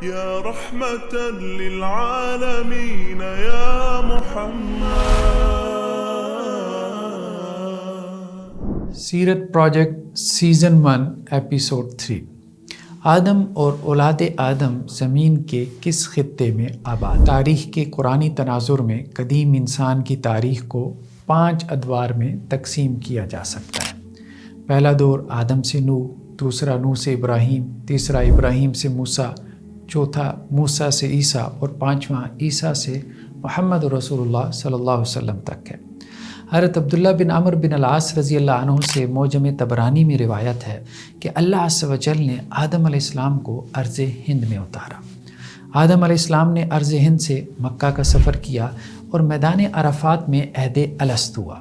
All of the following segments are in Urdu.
يا رحمة للعالمين يا محمد. سیرت پروجیکٹ سیزن 1 ایپیسوڈ 3. آدم اور اولاد آدم زمین کے کس خطے میں آباد؟ تاریخ کے قرآنی تناظر میں قدیم انسان کی تاریخ کو 5 ادوار میں تقسیم کیا جا سکتا ہے. پہلا دور آدم سے نوح، دوسرا نوح سے ابراہیم، تیسرا ابراہیم سے موسیٰ، چوتھا موسیٰ سے عیسیٰ اور پانچواں عیسیٰ سے محمد رسول اللہ صلی اللہ علیہ وسلم تک ہے. حضرت عبداللہ بن عمرو بن العاص رضی اللہ عنہ سے معجم طبرانی میں روایت ہے کہ اللہ عز و جل نے آدم علیہ السلام کو ارض ہند میں اتارا. آدم علیہ السلام نے ارض ہند سے مکہ کا سفر کیا اور میدان عرفات میں عہد الست ہوا.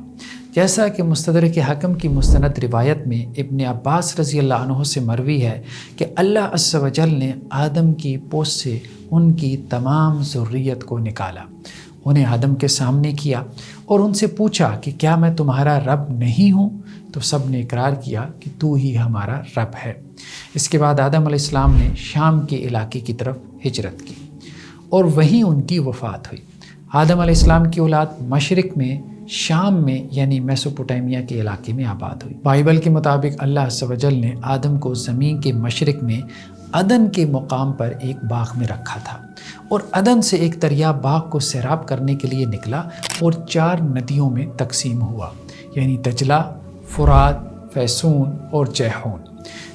جیسا کہ مستدرک حاکم کی مستند روایت میں ابن عباس رضی اللہ عنہ سے مروی ہے کہ اللہ عز و جل نے آدم کی پوست سے ان کی تمام ذریت کو نکالا، انہیں آدم کے سامنے کیا اور ان سے پوچھا کہ کیا میں تمہارا رب نہیں ہوں؟ تو سب نے اقرار کیا کہ تو ہی ہمارا رب ہے. اس کے بعد آدم علیہ السلام نے شام کے علاقے کی طرف ہجرت کی اور وہیں ان کی وفات ہوئی. آدم علیہ السلام کی اولاد مشرق میں شام میں یعنی میسوپوٹیمیا کے علاقے میں آباد ہوئی. بائبل کے مطابق اللہ عز و جل نے آدم کو زمین کے مشرق میں عدن کے مقام پر ایک باغ میں رکھا تھا اور عدن سے ایک دریا باغ کو سیراب کرنے کے لیے نکلا اور 4 ندیوں میں تقسیم ہوا، یعنی دجلہ، فرات، فیسون اور جیحون.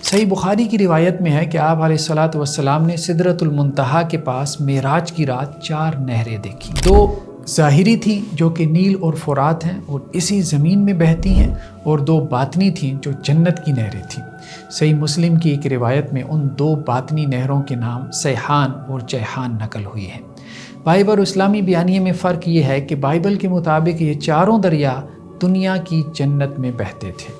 صحیح بخاری کی روایت میں ہے کہ آپ علیہ السلام نے سدرۃ المنتہا کے پاس معراج کی رات 4 نہریں دیکھی. 2 ظاہری تھیں جو کہ نیل اور فرات ہیں اور اسی زمین میں بہتی ہیں، اور 2 باطنی تھیں جو جنت کی نہریں تھیں. صحیح مسلم کی ایک روایت میں ان 2 باطنی نہروں کے نام سیحان اور جیحان نقل ہوئی ہیں. بائبل اور اسلامی بیانیے میں فرق یہ ہے کہ بائبل کے مطابق یہ 4 دریا دنیا کی جنت میں بہتے تھے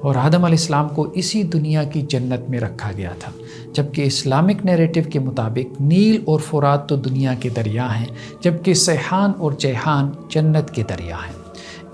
اور آدم علیہ السلام کو اسی دنیا کی جنت میں رکھا گیا تھا، جبکہ اسلامک نیریٹو کے مطابق نیل اور فرات تو دنیا کے دریا ہیں، جبکہ سیحان اور جیحان جنت کے دریا ہیں.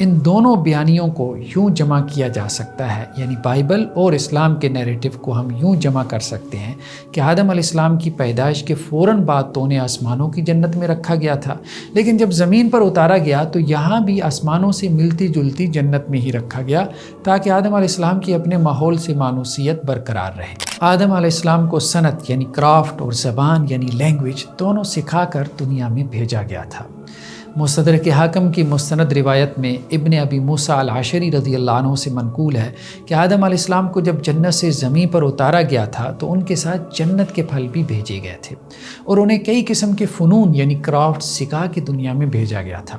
ان دونوں بیانیوں کو یوں جمع کیا جا سکتا ہے، یعنی بائبل اور اسلام کے نیریٹو کو ہم یوں جمع کر سکتے ہیں کہ آدم علیہ السلام کی پیدائش کے فوراً بعد تو انہیں آسمانوں کی جنت میں رکھا گیا تھا، لیکن جب زمین پر اتارا گیا تو یہاں بھی آسمانوں سے ملتی جلتی جنت میں ہی رکھا گیا تاکہ آدم علیہ السلام کی اپنے ماحول سے مانوسیت برقرار رہے. آدم علیہ السلام کو صنعت یعنی کرافٹ اور زبان یعنی لینگویج دونوں سکھا کر دنیا میں بھیجا گیا تھا. مستدرک حاکم کی مستند روایت میں ابن ابی موسیٰ العشری رضی اللہ عنہ سے منقول ہے کہ آدم علیہ السلام کو جب جنت سے زمین پر اتارا گیا تھا تو ان کے ساتھ جنت کے پھل بھی بھیجے گئے تھے اور انہیں کئی قسم کے فنون یعنی کرافٹ سکھا کے دنیا میں بھیجا گیا تھا.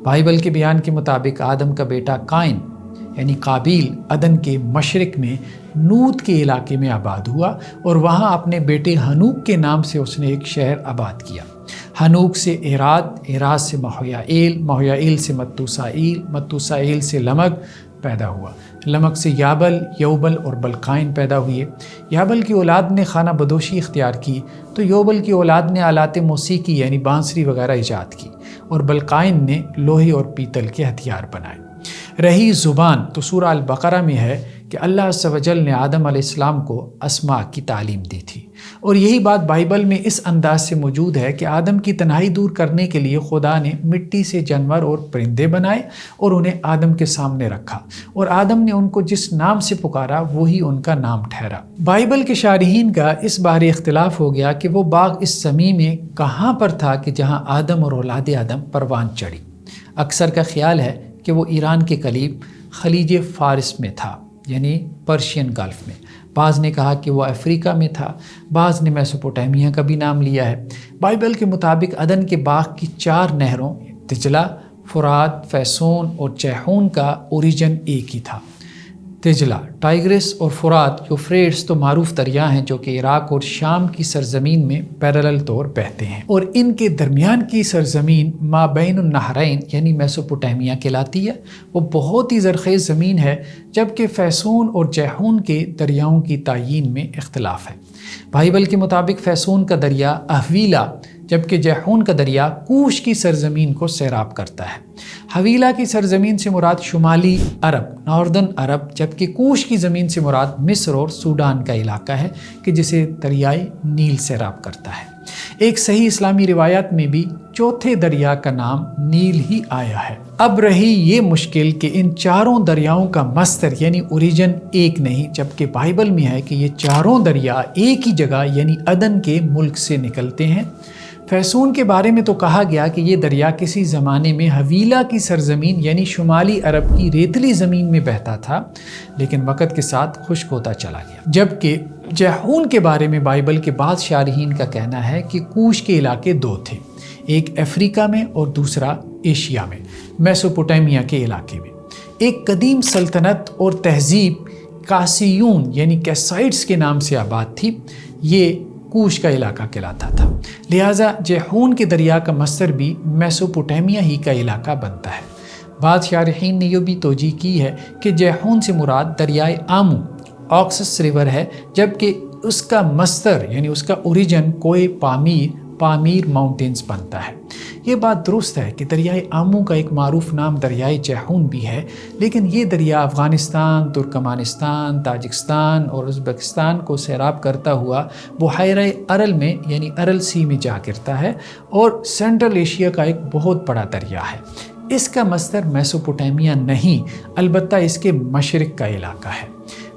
بائبل کے بیان کے مطابق آدم کا بیٹا قائن یعنی قابیل عدن کے مشرق میں نوت کے علاقے میں آباد ہوا اور وہاں اپنے بیٹے ہنوک کے نام سے اس نے ایک شہر آباد کیا. ہنوک سے اراد، اراد سے مہیائیل، مہیائیل سے متوسائیل، متوسائیل سے لمگ پیدا ہوا، لمگ سے یابل، یوبل اور بلقائن پیدا ہوئے. یابل کی اولاد نے خانہ بدوشی اختیار کی تو یوبل کی اولاد نے آلات موسیقی یعنی بانسری وغیرہ ایجاد کی اور بلقائن نے لوہے اور پیتل کے ہتھیار بنائے. رہی زبان تو سورہ البقرہ میں ہے کہ اللہ عز و جل نے آدم علیہ السلام کو اسماء کی تعلیم دی تھی اور یہی بات بائبل میں اس انداز سے موجود ہے کہ آدم کی تنہائی دور کرنے کے لیے خدا نے مٹی سے جانور اور پرندے بنائے اور انہیں آدم کے سامنے رکھا اور آدم نے ان کو جس نام سے پکارا وہی ان کا نام ٹھہرا. بائبل کے شارحین کا اس بارے اختلاف ہو گیا کہ وہ باغ اس زمین میں کہاں پر تھا کہ جہاں آدم اور اولاد آدم پروان چڑھی. اکثر کا خیال ہے کہ وہ ایران کے قریب خلیج فارس میں تھا یعنی پرشین گلف میں. بعض نے کہا کہ وہ افریقہ میں تھا، بعض نے میسوپوٹیمیا کا بھی نام لیا ہے. بائبل کے مطابق عدن کے باغ کی 4 نہروں دجلہ، فرات، فیسون اور جیحون کا اوریجن ایک ہی تھا. دجلہ، ٹائگرس اور فرات یوفریٹس تو معروف دریا ہیں جو کہ عراق اور شام کی سرزمین میں پیرالل طور بہتے ہیں اور ان کے درمیان کی سرزمین مابین النہرین یعنی میسوپوٹیمیا کہلاتی ہے. وہ بہت ہی زرخیز زمین ہے، جبکہ فیسون اور جیحون کے دریاؤں کی تعیین میں اختلاف ہے. بائبل کے مطابق فیسون کا دریا حویلا جبکہ جیحون کا دریا کوش کی سرزمین کو سیراب کرتا ہے. حویلہ کی سرزمین سے مراد شمالی عرب، ناردرن عرب، جبکہ کوش کی زمین سے مراد مصر اور سوڈان کا علاقہ ہے کہ جسے دریائے نیل سیراب کرتا ہے. ایک صحیح اسلامی روایات میں بھی چوتھے دریا کا نام نیل ہی آیا ہے۔ اب رہی یہ مشکل کہ ان چاروں دریاؤں کا مصدر یعنی اوریجن ایک نہیں، جبکہ بائبل میں ہے کہ یہ چاروں دریا ایک ہی جگہ یعنی عدن کے ملک سے نکلتے ہیں۔ فیسون کے بارے میں تو کہا گیا کہ یہ دریا کسی زمانے میں حویلہ کی سرزمین یعنی شمالی عرب کی ریتلی زمین میں بہتا تھا، لیکن وقت کے ساتھ خشک ہوتا چلا گیا۔ جبکہ جیحون کے بارے میں بائبل کے بعض شارحین کا کہنا ہے کہ کوش کے علاقے دو تھے، ایک افریقہ میں اور دوسرا ایشیا میں، میسوپوٹیمیا کے علاقے میں۔ ایک قدیم سلطنت اور تہذیب کاسیون یعنی کیسائٹس کے نام سے آباد تھی، یہ کوش کا علاقہ کہلاتا تھا، لہٰذا جیحون کے دریا کا مصدر بھی میسوپوٹیمیا ہی کا علاقہ بنتا ہے۔ بعض شارحین نے یہ بھی توجیہ کی ہے کہ جیحون سے مراد دریائے آمو آکسس ریور ہے، جبکہ اس کا مصدر یعنی اس کا اوریجن کوہ پامیر ماؤنٹینز بنتا ہے۔ یہ بات درست ہے کہ دریائے آمو کا ایک معروف نام دریائے جیحون بھی ہے، لیکن یہ دریا افغانستان، ترکمانستان، تاجکستان اور ازبکستان کو سیراب کرتا ہوا بحیرہ ارل میں یعنی ارل سی میں جا گرتا ہے اور سینٹرل ایشیا کا ایک بہت بڑا دریا ہے۔ اس کا مصدر میسوپوٹیمیا نہیں، البتہ اس کے مشرق کا علاقہ ہے۔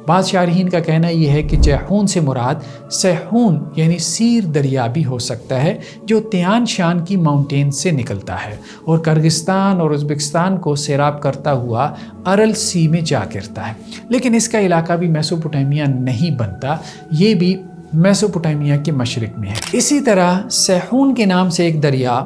بعض شارحین کا کہنا یہ ہے کہ جیحون سے مراد سیحون یعنی سیر دریا بھی ہو سکتا ہے، جو تیان شان کی ماؤنٹین سے نکلتا ہے اور کرغستان اور ازبکستان کو سیراب کرتا ہوا ارل سی میں جا گرتا ہے، لیکن اس کا علاقہ بھی میسوپوٹیمیا نہیں بنتا، یہ بھی میسوپوٹیمیا کے مشرق میں ہے۔ اسی طرح سیحون کے نام سے ایک دریا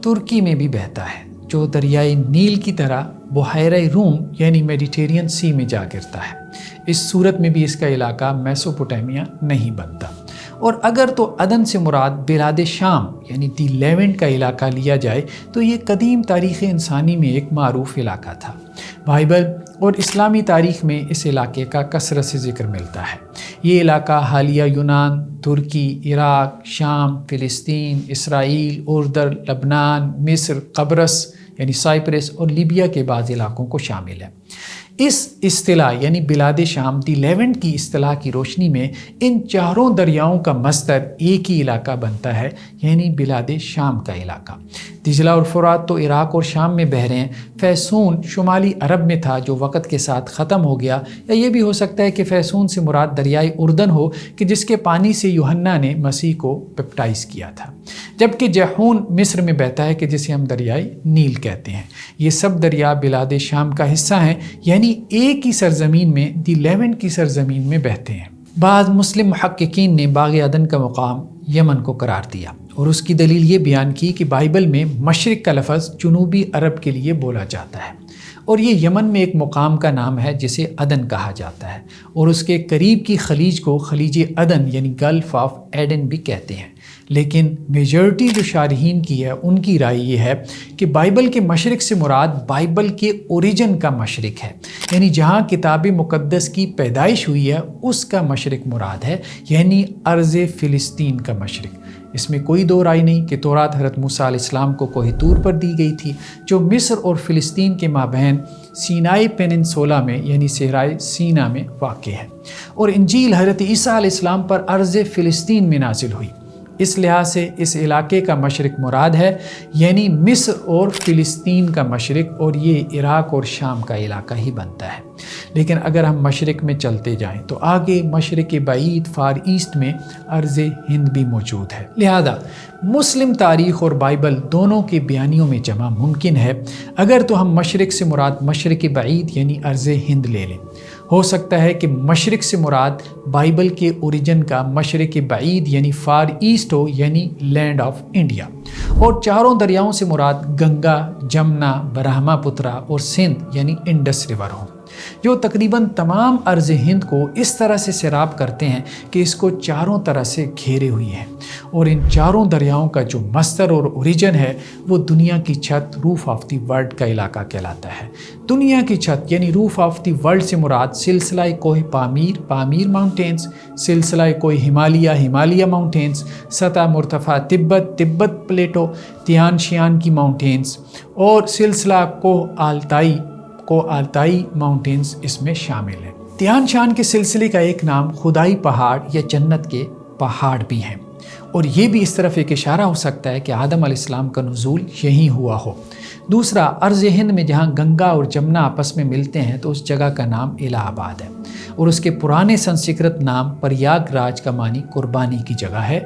ترکی میں بھی بہتا ہے، جو دریائے نیل کی طرح بحیرہ روم یعنی میڈیٹرین سی میں جا گرتا ہے۔ اس صورت میں بھی اس کا علاقہ میسوپوٹیمیا نہیں بنتا۔ اور اگر تو عدن سے مراد بلاد شام یعنی دی لیونٹ کا علاقہ لیا جائے تو یہ قدیم تاریخ انسانی میں ایک معروف علاقہ تھا۔ بائبل اور اسلامی تاریخ میں اس علاقے کا کثرت سے ذکر ملتا ہے۔ یہ علاقہ حالیہ یونان، ترکی، عراق، شام، فلسطین، اسرائیل، اردن، لبنان، مصر، قبرص یعنی سائپرس اور لیبیا کے بعض علاقوں کو شامل ہے۔ اس اصطلاح یعنی بلاد شام دی لیونٹ کی اصطلاح کی روشنی میں ان چاروں دریاؤں کا مصدر ایک ہی علاقہ بنتا ہے یعنی بلاد شام کا علاقہ۔ دجلہ اور فرات تو عراق اور شام میں بہ رہے ہیں، فیسون شمالی عرب میں تھا جو وقت کے ساتھ ختم ہو گیا، یا یہ بھی ہو سکتا ہے کہ فیسون سے مراد دریائے اردن ہو کہ جس کے پانی سے یوحنا نے مسیح کو بیپٹائز کیا تھا، جبکہ جیحون مصر میں بہتا ہے کہ جسے ہم دریائے نیل کہتے ہیں۔ یہ سب دریا بلاد شام کا حصہ ہیں یعنی ایک ہی سرزمین میں دی لیونٹ کی سرزمین میں بہتے ہیں۔ بعض مسلم محققین نے باغ عدن کا مقام یمن کو قرار دیا اور اس کی دلیل یہ بیان کی کہ بائبل میں مشرق کا لفظ جنوبی عرب کے لیے بولا جاتا ہے اور یہ یمن میں ایک مقام کا نام ہے جسے عدن کہا جاتا ہے، اور اس کے قریب کی خلیج کو خلیج عدن یعنی گلف آف ایڈن بھی کہتے ہیں۔ لیکن میجورٹی جو شارحین کی ہے ان کی رائے یہ ہے کہ بائبل کے مشرق سے مراد بائبل کے اوریجن کا مشرق ہے، یعنی جہاں کتاب مقدس کی پیدائش ہوئی ہے اس کا مشرق مراد ہے، یعنی ارض فلسطین کا مشرق۔ اس میں کوئی دو رائے نہیں کہ تورات حضرت موسیٰ علیہ السلام کو کوہ طور پر دی گئی تھی جو مصر اور فلسطین کے مابین سینائی پیننسولا میں یعنی صحرائے سینا میں واقع ہے، اور انجیل حضرت عیسیٰ علیہ السلام پر ارض فلسطین میں نازل ہوئی۔ اس لحاظ سے اس علاقے کا مشرق مراد ہے، یعنی مصر اور فلسطین کا مشرق، اور یہ عراق اور شام کا علاقہ ہی بنتا ہے۔ لیکن اگر ہم مشرق میں چلتے جائیں تو آگے مشرق بعید فار ایسٹ میں ارض ہند بھی موجود ہے، لہذا مسلم تاریخ اور بائبل دونوں کے بیانیوں میں جمع ممکن ہے۔ اگر تو ہم مشرق سے مراد مشرق بعید یعنی ارض ہند لے لیں، ہو سکتا ہے کہ مشرق سے مراد بائبل کے اوریجن کا مشرق بعید یعنی فار ایسٹ ہو یعنی لینڈ آف انڈیا، اور چاروں دریاؤں سے مراد گنگا، جمنا، برہما پترا اور سندھ یعنی انڈس ریور ہوں، جو تقریباً تمام ارض ہند کو اس طرح سے سیراب کرتے ہیں کہ اس کو چاروں طرح سے گھیرے ہوئی ہیں۔ اور ان چاروں دریاؤں کا جو مصدر اور اوریجن ہے وہ دنیا کی چھت روف آف دی ورلڈ کا علاقہ کہلاتا ہے۔ دنیا کی چھت یعنی روف آف دی ورلڈ سے مراد سلسلہ کوہ پامیر ماؤنٹینز، سلسلہ کوہ ہمالیہ ماؤنٹینز، سطح مرتفع تبت پلیٹو، تیان شیان کی ماؤنٹینز، اور سلسلہ کوہ آلتائی ماؤنٹینز اس میں شامل ہیں۔ تیان شان کے سلسلے کا ایک نام خدائی پہاڑ یا جنت کے پہاڑ بھی ہیں، اور یہ بھی اس طرف ایک اشارہ ہو سکتا ہے کہ آدم علیہ السلام کا نزول یہیں ہوا ہو۔ دوسرا، ارض ہند میں جہاں گنگا اور جمنا آپس میں ملتے ہیں تو اس جگہ کا نام الہ آباد ہے، اور اس کے پرانے سنسکرت نام پریاگ راج کا معنی قربانی کی جگہ ہے،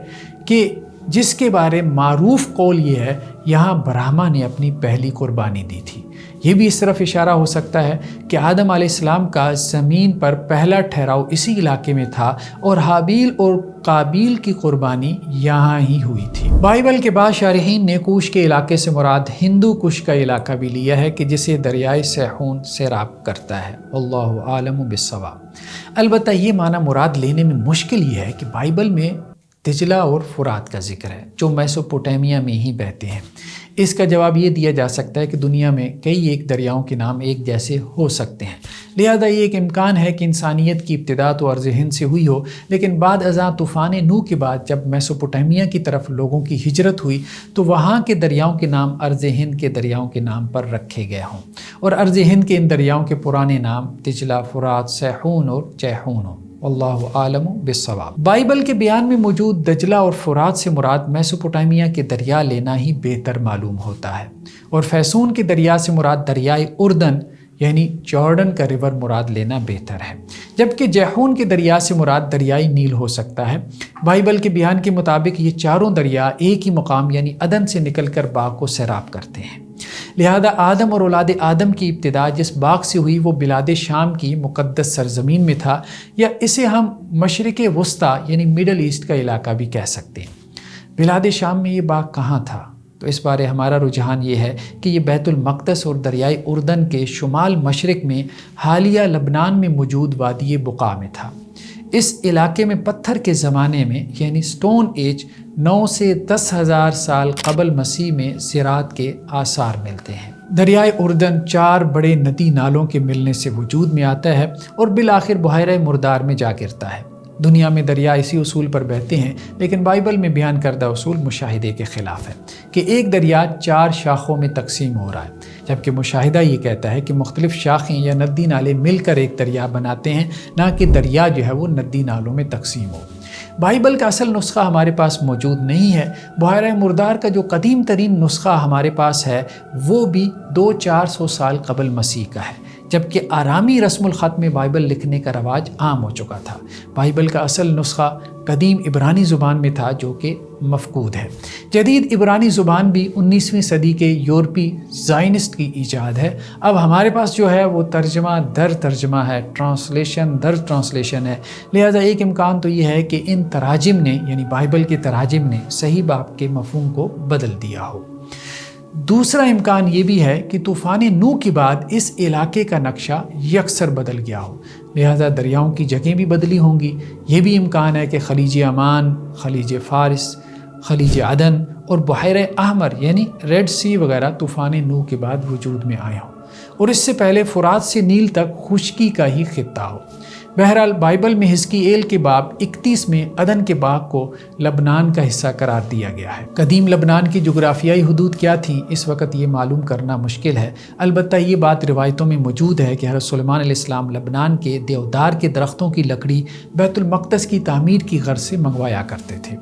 کہ جس کے بارے معروف قول یہ ہے یہاں برہما نے اپنی پہلی قربانی دی تھی۔ یہ بھی اس طرف اشارہ ہو سکتا ہے کہ آدم علیہ السلام کا زمین پر پہلا ٹھہراؤ اسی علاقے میں تھا اور حابیل اور قابیل کی قربانی یہاں ہی ہوئی تھی۔ بائبل کے بعد شارحین نے کوش کے علاقے سے مراد ہندو کش کا علاقہ بھی لیا ہے کہ جسے دریائے سیحون سیراب کرتا ہے۔ اللہ عالم بالصواب۔ البتہ یہ معنی مراد لینے میں مشکل یہ ہے کہ بائبل میں دجلہ اور فرات کا ذکر ہے جو میسوپوٹیمیا میں ہی بہتے ہیں۔ اس کا جواب یہ دیا جا سکتا ہے کہ دنیا میں کئی ایک دریاؤں کے نام ایک جیسے ہو سکتے ہیں، لہذا یہ ایک امکان ہے کہ انسانیت کی ابتدا تو ارض ہند سے ہوئی ہو، لیکن بعد ازاں طوفان نوح کے بعد جب میسوپوٹیمیا کی طرف لوگوں کی ہجرت ہوئی تو وہاں کے دریاؤں کے نام ارض ہند کے دریاؤں کے نام پر رکھے گئے ہوں، اور ارض ہند کے ان دریاؤں کے پرانے نام دجلہ، فرات، سیحون اور چیحون ہوں۔ اللہ عالم بالصواب۔ بائبل کے بیان میں موجود دجلہ اور فرات سے مراد میسوپوٹیمیا کے دریا لینا ہی بہتر معلوم ہوتا ہے، اور فیسون کے دریا سے مراد دریائے اردن یعنی جارڈن کا ریور مراد لینا بہتر ہے، جبکہ جیحون کے دریا سے مراد دریائے نیل ہو سکتا ہے۔ بائبل کے بیان کے مطابق یہ چاروں دریا ایک ہی مقام یعنی عدن سے نکل کر باغ کو سیراب کرتے ہیں، لہذا آدم اور اولاد آدم کی ابتدا جس باغ سے ہوئی وہ بلاد شام کی مقدس سرزمین میں تھا، یا اسے ہم مشرق وسطیٰ یعنی مڈل ایسٹ کا علاقہ بھی کہہ سکتے ہیں۔ بلاد شام میں یہ باغ کہاں تھا؟ تو اس بارے ہمارا رجحان یہ ہے کہ یہ بیت المقدس اور دریائے اردن کے شمال مشرق میں حالیہ لبنان میں موجود وادی بقاع میں تھا۔ اس علاقے میں پتھر کے زمانے میں یعنی سٹون ایج 9 سے 10,000 سال قبل مسیح میں زراعت کے آثار ملتے ہیں۔ دریائے اردن 4 بڑے ندی نالوں کے ملنے سے وجود میں آتا ہے اور بالآخر بحیرہ مردار میں جا گرتا ہے۔ دنیا میں دریا اسی اصول پر بہتے ہیں، لیکن بائبل میں بیان کردہ اصول مشاہدے کے خلاف ہے کہ ایک دریا 4 شاخوں میں تقسیم ہو رہا ہے، جبکہ مشاہدہ یہ کہتا ہے کہ مختلف شاخیں یا ندی نالے مل کر ایک دریا بناتے ہیں، نہ کہ دریا جو ہے وہ ندی نالوں میں تقسیم ہو۔ بائبل کا اصل نسخہ ہمارے پاس موجود نہیں ہے۔ بحیرہ مردار کا جو قدیم ترین نسخہ ہمارے پاس ہے وہ بھی 200-400 سال قبل مسیح کا ہے، جبکہ آرامی رسم الخط میں بائبل لکھنے کا رواج عام ہو چکا تھا۔ بائبل کا اصل نسخہ قدیم عبرانی زبان میں تھا جو کہ مفقود ہے۔ جدید عبرانی زبان بھی 19ویں صدی کے یورپی زائنسٹ کی ایجاد ہے۔ اب ہمارے پاس جو ہے وہ ترجمہ در ترجمہ ہے، ٹرانسلیشن در ٹرانسلیشن ہے، لہذا ایک امکان تو یہ ہے کہ ان تراجم نے یعنی بائبل کے تراجم نے صحیح باب کے مفہوم کو بدل دیا ہو۔ دوسرا امکان یہ بھی ہے کہ طوفان نوح کے بعد اس علاقے کا نقشہ یکسر بدل گیا ہو، لہذا دریاؤں کی جگہیں بھی بدلی ہوں گی۔ یہ بھی امکان ہے کہ خلیج عمان، خلیج فارس، خلیج عدن اور بحیرہ احمر یعنی ریڈ سی وغیرہ طوفان نوح کے بعد وجود میں آئے ہوں، اور اس سے پہلے فرات سے نیل تک خشکی کا ہی خطہ ہو۔ بہرحال بائبل میں حزقییل کے باب 31 میں عدن کے باغ کو لبنان کا حصہ قرار دیا گیا ہے۔ قدیم لبنان کی جغرافیائی حدود کیا تھیں اس وقت یہ معلوم کرنا مشکل ہے، البتہ یہ بات روایتوں میں موجود ہے کہ حضرت سلیمان علیہ السلام لبنان کے دیودار کے درختوں کی لکڑی بیت المقدس کی تعمیر کی غرض سے منگوایا کرتے تھے۔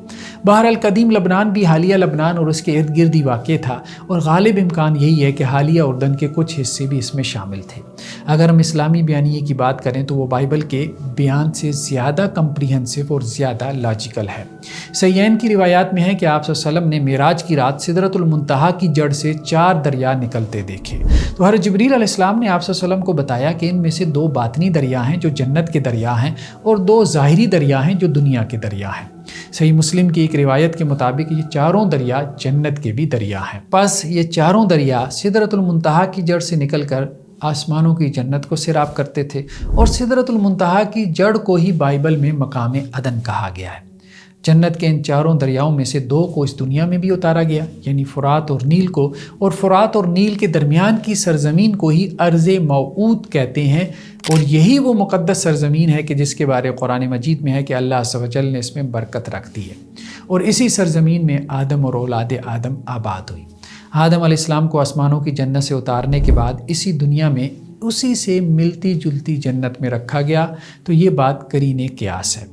بہرحال قدیم لبنان بھی حالیہ لبنان اور اس کے ارد گرد ہی واقع تھا، اور غالب امکان یہی ہے کہ حالیہ اردن کے کچھ حصے بھی اس میں شامل تھے۔ اگر ہم اسلامی بیانیے کی بات کریں تو وہ بائبل کے بیان سے زیادہ کمپریہنسو اور زیادہ لاجیکل ہے۔ صحیحین کی روایات میں ہے کہ آپ صلی اللہ علیہ وسلم نے معراج کی رات سدرۃ المنتہا کی جڑ سے 4 دریا نکلتے دیکھے، تو حضرت جبریل علیہ السلام نے آپ صلی اللہ علیہ وسلم کو بتایا کہ ان میں سے 2 باطنی دریا ہیں جو جنت کے دریا ہیں، اور 2 ظاہری دریا ہیں جو دنیا کے دریا ہیں۔ صحیح مسلم کی ایک روایت کے مطابق یہ 4 دریا جنت کے بھی دریا ہیں۔ پس یہ 4 دریا سدرۃ المنتہا کی جڑ سے نکل کر آسمانوں کی جنت کو سیراب کرتے تھے، اور سدرۃ المنتہا کی جڑ کو ہی بائبل میں مقام عدن کہا گیا ہے۔ جنت کے ان 4 دریاؤں میں سے 2 کو اس دنیا میں بھی اتارا گیا، یعنی فرات اور نیل کو، اور فرات اور نیل کے درمیان کی سرزمین کو ہی ارض موعود کہتے ہیں، اور یہی وہ مقدس سرزمین ہے کہ جس کے بارے قرآن مجید میں ہے کہ اللہ عز و جل نے اس میں برکت رکھ دی ہے، اور اسی سرزمین میں آدم اور اولاد آدم آباد ہوئی۔ آدم علیہ السلام کو آسمانوں کی جنت سے اتارنے کے بعد اسی دنیا میں اسی سے ملتی جلتی جنت میں رکھا گیا، تو یہ بات قرین قیاس ہے۔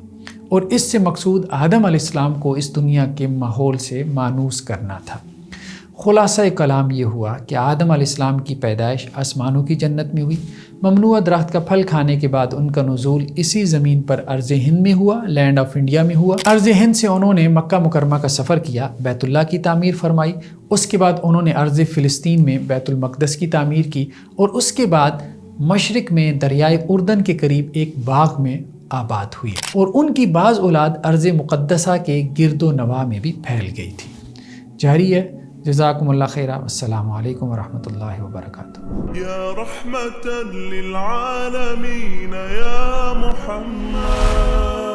اور اس سے مقصود آدم علیہ السلام کو اس دنیا کے ماحول سے مانوس کرنا تھا۔ خلاصہ کلام یہ ہوا کہ آدم علیہ السلام کی پیدائش آسمانوں کی جنت میں ہوئی، ممنوعہ درخت کا پھل کھانے کے بعد ان کا نزول اسی زمین پر ارض ہند میں ہوا، لینڈ آف انڈیا میں ہوا۔ ارض ہند سے انہوں نے مکہ مکرمہ کا سفر کیا، بیت اللہ کی تعمیر فرمائی، اس کے بعد انہوں نے ارض فلسطین میں بیت المقدس کی تعمیر کی، اور اس کے بعد مشرق میں دریائے اردن کے قریب ایک باغ میں آباد ہوئی، اور ان کی بعض اولاد ارض مقدسہ کے گرد و نواح میں بھی پھیل گئی تھی۔ جاری ہے۔ جزاکم اللہ خیرہ، السلام علیکم ورحمۃ اللہ وبرکاتہ۔ يا رحمة للعالمين يا محمد